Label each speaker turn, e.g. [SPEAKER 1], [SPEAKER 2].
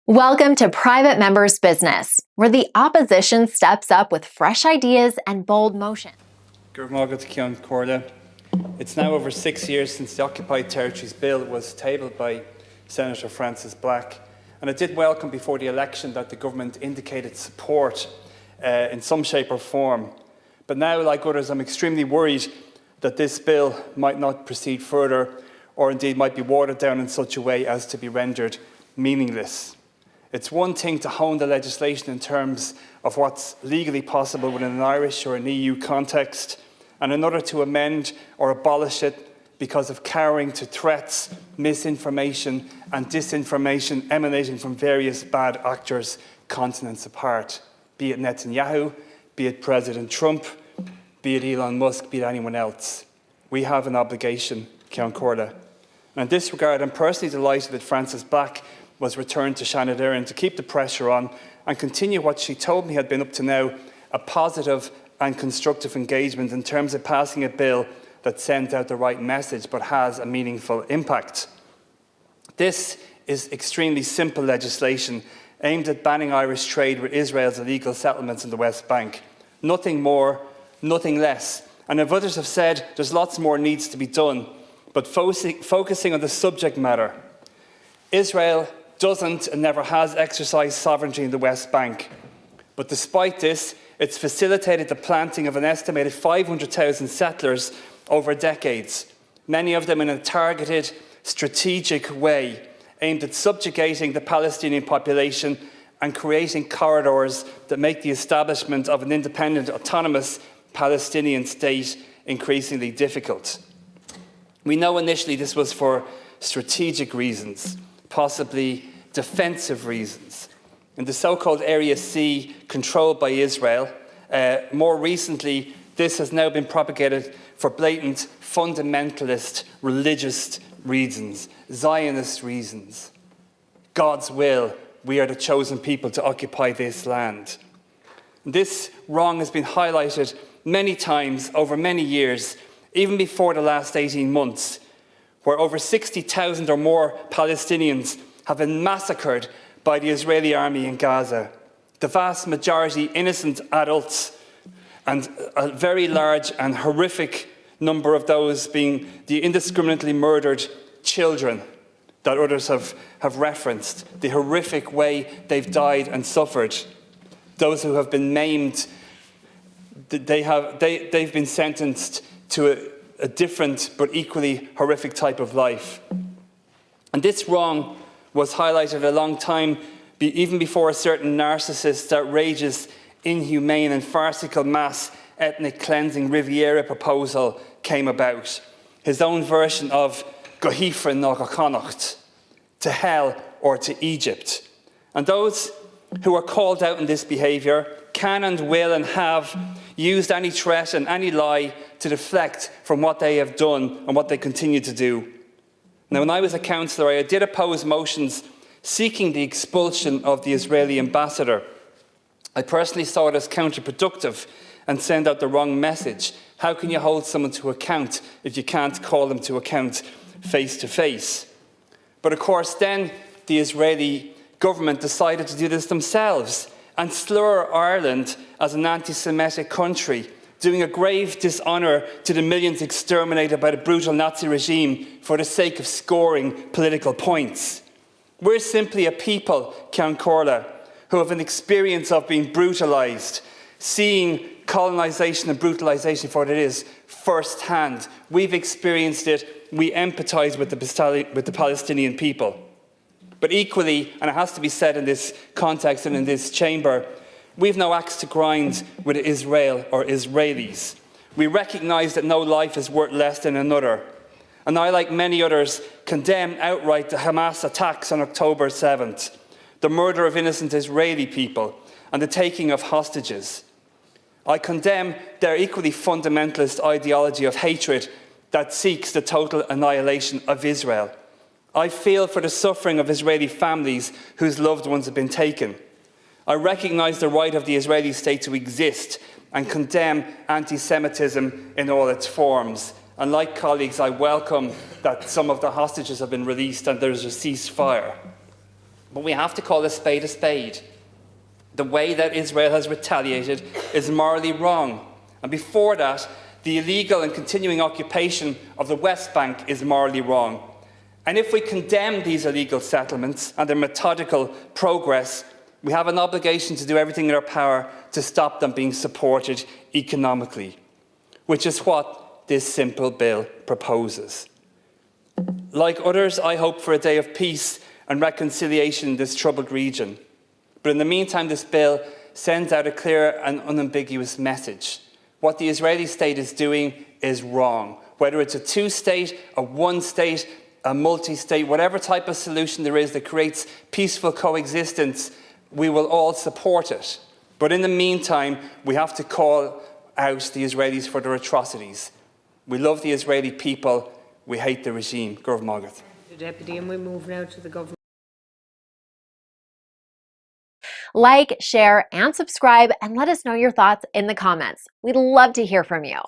[SPEAKER 1] Welcome to Private Members Business, where the opposition steps up with fresh ideas and bold motion.
[SPEAKER 2] It's now over 6 years since the Occupied Territories Bill was tabled by Senator Francis Black, and I did welcome before the election that the government indicated support in some shape or form. But now, like others, I'm extremely worried that this bill might not proceed further, or indeed might be watered down in such a way as to be rendered meaningless. It's one thing to hone the legislation in terms of what's legally possible within an Irish or an EU context, and another to amend or abolish it because of cowering to threats, misinformation and disinformation emanating from various bad actors continents apart, be it Netanyahu, be it President Trump, be it Elon Musk, be it anyone else. We have an obligation, Ceann Comhairle. And in this regard, I'm personally delighted that Frances Black was returned to Shannon Éireann to keep the pressure on and continue what she told me had been up to now a positive and constructive engagement in terms of passing a bill that sends out the right message but has a meaningful impact. This is extremely simple legislation aimed at banning Irish trade with Israel's illegal settlements in the West Bank. Nothing more, nothing less. And if others have said there's lots more needs to be done, but focusing on the subject matter, Israel doesn't and never has exercised sovereignty in the West Bank. But despite this, it's facilitated the planting of an estimated 500,000 settlers over decades, many of them in a targeted, strategic way, aimed at subjugating the Palestinian population and creating corridors that make the establishment of an independent, autonomous Palestinian state increasingly difficult. We know initially this was for strategic reasons, possibly defensive reasons. In the so-called Area C controlled by Israel, more recently, this has now been propagated for blatant fundamentalist religious reasons, Zionist reasons. God's will, we are the chosen people to occupy this land. This wrong has been highlighted many times over many years, even before the last 18 months, where over 60,000 or more Palestinians have been massacred by the Israeli army in Gaza. The vast majority innocent adults, and a very large and horrific number of those being the indiscriminately murdered children that others have referenced, the horrific way they've died and suffered. Those who have been maimed, they've been sentenced to a different but equally horrific type of life. And this wrong was highlighted a long time, even before a certain narcissist's outrageous, inhumane and farcical mass ethnic cleansing Riviera proposal came about. His own version of Gohifra na Gachanacht, to hell or to Egypt. And those who are called out in this behaviour can and will and have used any threat and any lie to deflect from what they have done and what they continue to do. Now, when I was a councillor, I did oppose motions seeking the expulsion of the Israeli ambassador. I personally saw it as counterproductive and send out the wrong message. How can you hold someone to account if you can't call them to account face to face? But of course, then the Israeli government decided to do this themselves and slur Ireland as an anti-Semitic country, doing a grave dishonour to the millions exterminated by the brutal Nazi regime for the sake of scoring political points. We're simply a people, Ceann Comhairle, who have an experience of being brutalised, seeing colonisation and brutalisation for what it is firsthand. We've experienced it, we empathise with the Palestinian people. But equally, and it has to be said in this context and in this chamber, we've no axe to grind with Israel or Israelis. We recognise that no life is worth less than another. And I, like many others, condemn outright the Hamas attacks on October 7th, the murder of innocent Israeli people, and the taking of hostages. I condemn their equally fundamentalist ideology of hatred that seeks the total annihilation of Israel. I feel for the suffering of Israeli families whose loved ones have been taken. I recognise the right of the Israeli state to exist and condemn anti-Semitism in all its forms. And like colleagues, I welcome that some of the hostages have been released and there's a ceasefire. But we have to call a spade a spade. The way that Israel has retaliated is morally wrong. And before that, the illegal and continuing occupation of the West Bank is morally wrong. And if we condemn these illegal settlements and their methodical progress, we have an obligation to do everything in our power to stop them being supported economically, which is what this simple bill proposes. Like others, I hope for a day of peace and reconciliation in this troubled region. But in the meantime, this bill sends out a clear and unambiguous message. What the Israeli state is doing is wrong. Whether it's a two-state, a one-state, a multi-state, whatever type of solution there is that creates peaceful coexistence, we will all support it. But in the meantime, we have to call out the Israelis for their atrocities. We love the Israeli people. We hate the regime. Gurv Magat.
[SPEAKER 3] Deputy, and we move now to the government.
[SPEAKER 1] Like, share, and subscribe, and let us know your thoughts in the comments. We'd love to hear from you.